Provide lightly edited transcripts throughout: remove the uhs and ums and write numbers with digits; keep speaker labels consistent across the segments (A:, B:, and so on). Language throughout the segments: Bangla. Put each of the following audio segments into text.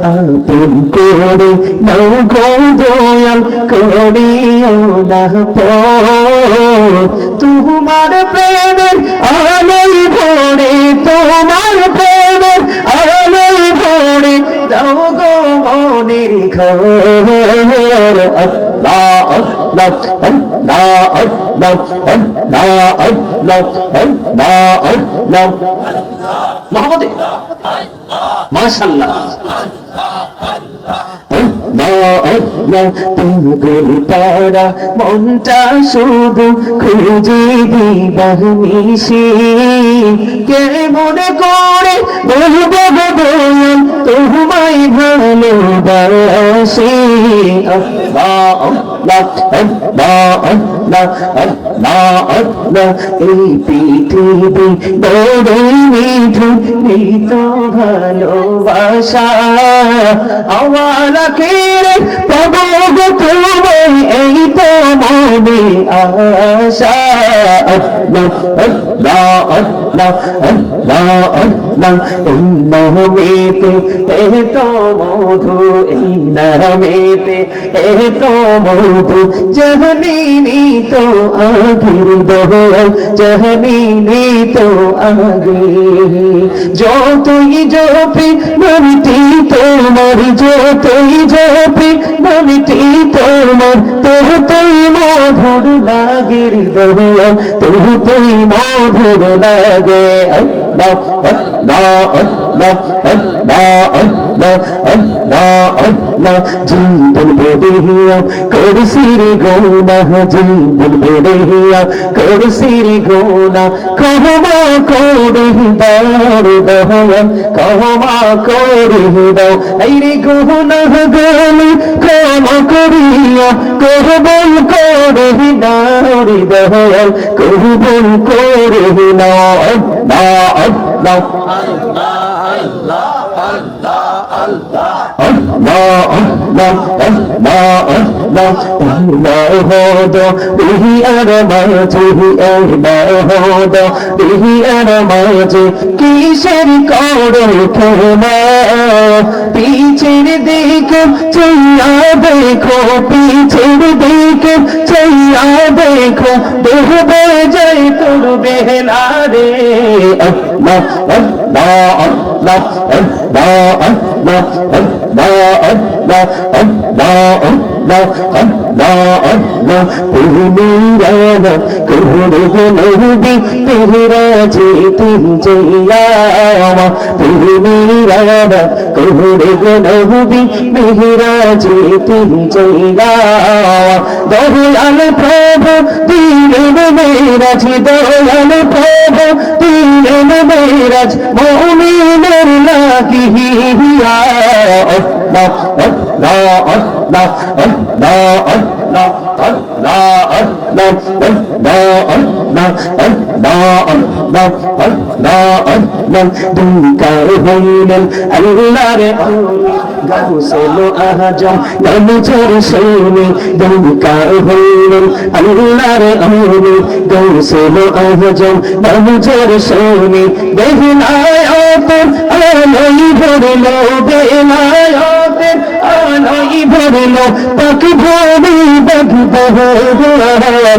A: আপন করে নাও গো দয়াল করিও না তোমার প্রেমের আলোয় ভরে তোমার প্রেমের আলোয় ভরে দাও গো মনের ঘর আল্লাহ আল্লাহ আল্লাহ আল্লাহ আল্লাহ আল্লাহ আল্লাহ আল্লাহ মুহাম্মদ মাশাআল্লাহ পাড়া মনটা শুধু খুঁজে দিবাহ নিশি কে মনে করে বলবো দয়াল তোমায় ভালোবাসি আল্লাহ আল্লাহ আল্লাহ আল্লাহ আল্লাহ আল্লাহ এই পৃথিবী বড় মিঠুন নিত ভালোবাসা আমার আখিরে পাবো গো তোমায় এই তো মনে আশা আল্লাহ আল্লাহ আল্লাহ আল্লাহ আল্লাহ এই নামেতে এত মধু এই নামেতে এত মধু জাহানি তো আগের দোয়াল জাহানি তো আগে যতই জপি নামটি তোমার যতই জপি নামটি তোমার ততই মধুর লাগে দোয়াল ততই মধুর লাগে আল্লাহ আল্লাহ আল্লাহ আল্লাহ আল্লাহ আল্লাহ আল্লাহ জীবন বেড়িয়া করছি রে গোনা জীবন বেড়িয়া করছি রে গোনা ক্ষমা করে দাও দয়াল ক্ষমা করে দাও এই রে গোনা গলি ক্ষমা করিয়া কবুল করে দাও রে দয়াল কবুল করে দাও আল্লাহ আল্লাহ আল্লাহ আল্লাহ আল্লাহ আল্লাহ আল্লাহ আল্লাহ আল্লাহ হদ বিহি আর মাঝে হদ বিহি আর মাঝে কিসের করো ক্ষমা পিছের দিকে চাইয়া দেখো পিছের দিকে চাইয়া দেখো ডুবে যাই তোর বেহলা রে আল্লাহ আল্লাহ আল্লাহ আল্লাহ আল্লাহ আল্লাহ আল্লাহ আল্লাহ আল্লাহ আল্লাহ আল্লাহ তুমি রানা কোহরে নবী তেরা যে তুম জইয়াওয়া তুমি রানা কোহরে নবী মেহরা যে তুম জইয়াওয়া দয়াল প্রভু দিলেন মেরাজ দয়াল প্রভু দিলেন মেরাজ মুমিনের লাগিয়া আল্লাহ আল্লাহ আল্লাহ আল্লাহ আল্লাহ আল্লাহ আল্লাহ আল্লাহ আল্লাহ আল্লাহ আল্লাহ আল্লাহ দুকার হইলেন আল্লাহর আউলি গাউসুল আজম নামজর শুনি দুকার হইলেন আল্লাহর আউলি গাউসুল আজম নামজর শুনি বেহনায়াতের আলোই ভরলো বেহনায়াতের আলোই ভরলো পাখি ভূমি বগবহ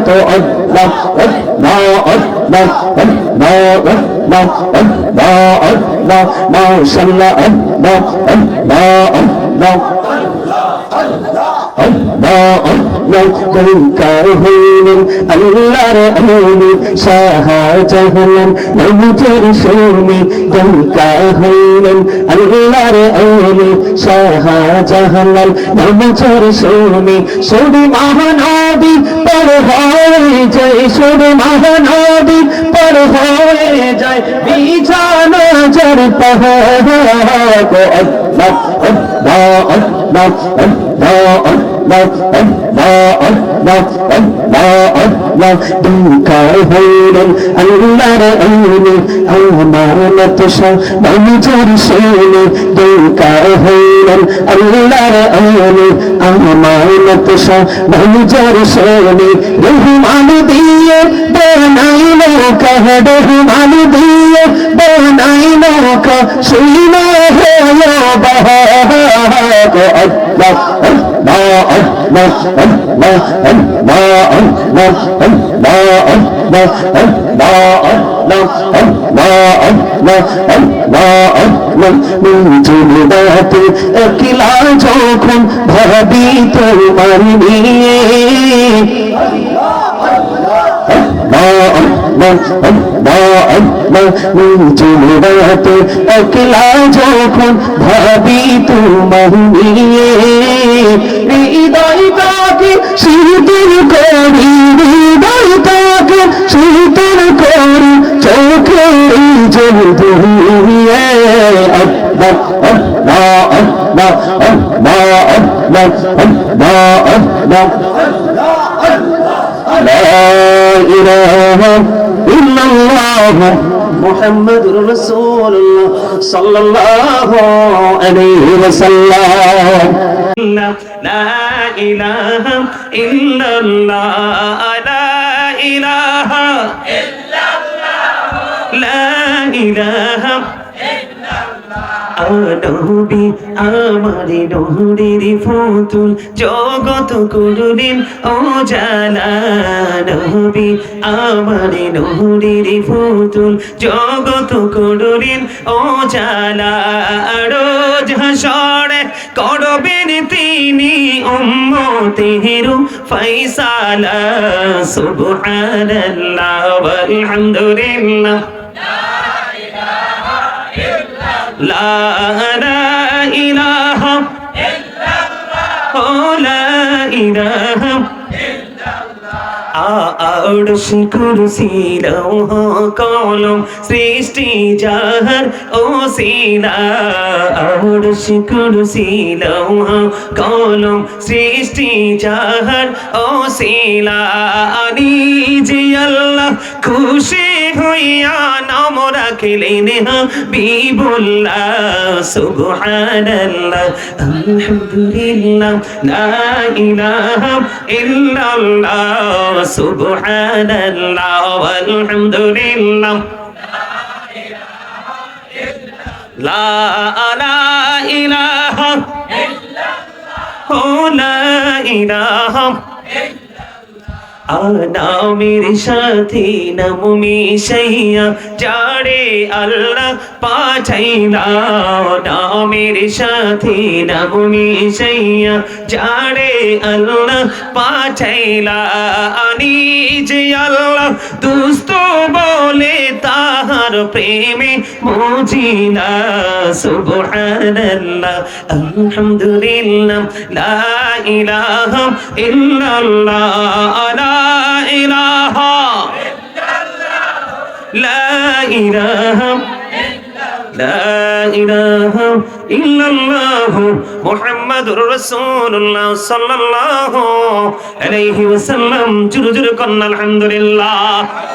A: তো আল্লাহ আল্লাহ আল্লাহ আল্লাহ আল্লাহ আল্লাহ আল্লাহ মাশাআল্লাহ আল্লাহ আল্লাহ আল্লাহ দুকার হইলেন আল্লাহর আউলি শাহজাহান নামজর শুনি দুকার হইলেন আল্লাহর আউলি শাহজাহান নামজর শুনি শুনি মহানবী পর হয়ে যায় শুনি মহানবী পর হয়ে যায় বিছানা জর পাহাড় কো আল্লাহ আল্লাহ আল্লাহ আল্লাহ আল্লাহ আল্লাহ আল্লাহ আল্লাহ দুকার হইলেন আল্লাহর আউলি আমানত শাহ নামজর শুনি দুকার হইলেন আল্লাহর আউলি আমানত শাহ নামজর শুনি রহমান দিয়ে বানাইলো कहड़े मान दिए बनाई नौका सुना हो बहा को अल्लाह अल्लाह अल्लाह अल्लाह अल्लाह अल्लाह अल्लाह अल्लाह अकेला যখন ভাবি তোমার নিয়ে अकेला যখন ভাবি তোমার নিয়ে হৃদয়টাকে শীতল করি হৃদয়টাকে শীতল করি চোখের জল দিয়ে আল্লাহ আল্লাহ আল্লাহ আল্লাহ আল্লাহ আল্লাহ আল্লাহ লা ইলাহা ইল্লাল্লাহ মুহাম্মাদুর রাসূলুল্লাহ সাল্লাল্লাহু আলাইহি ওয়াসাল্লাম লা ইলাহা ইল্লাল্লাহ লা ইলাহা ইল্লাল্লাহ লা ইলাহা নবী আমার নূরের ফুতুল জগত করলেন ও জালা নবী আমার নূরের ফুতুল জগত করলেন ও জালা রোজ হাসরে করবেন তিনি উম্মতের ফয়সালা সুবহানাল্লাহ ওয়ালহামদুলিল্লাহ لا إله إلا الله لا إله إلا الله আরশ কুরসি লৌহ কলম সৃষ্টি যাহার ওসিলা আরশ কুরসি লৌহ কলম সৃষ্টি যাহার ওসিলা নিজে আল্লাহ খুশি হইয়া নাম রাখলেন হাবিবুল্লাহ সুবহানাল্লাহ আলহামদুলিল্লাহ লা ইলাহা ইল্লাল্লাহ সুবহানাল্লাহ ওয়ালহামদুলিল্লাহ লা ইলাহা ইল্লাল্লাহ লা ইলাহা নামের সাথে নাম মিশাইয়া যারে আল্লাহ পাঠাইলা নামের সাথে নাম মিশাইয়া যারে আল্লাহ পাঠাইলা নিজে আল্লাহ দুস্ত বলে তাহার প্রেমে মজিলা সুবহানাল্লাহ আলহামদুলিল্লাহ লা ইলাহা ইল্লাল্লাহ لا إله لا إله إلا الله محمد رسول الله صلى الله عليه وسلم جل جل الحمد لله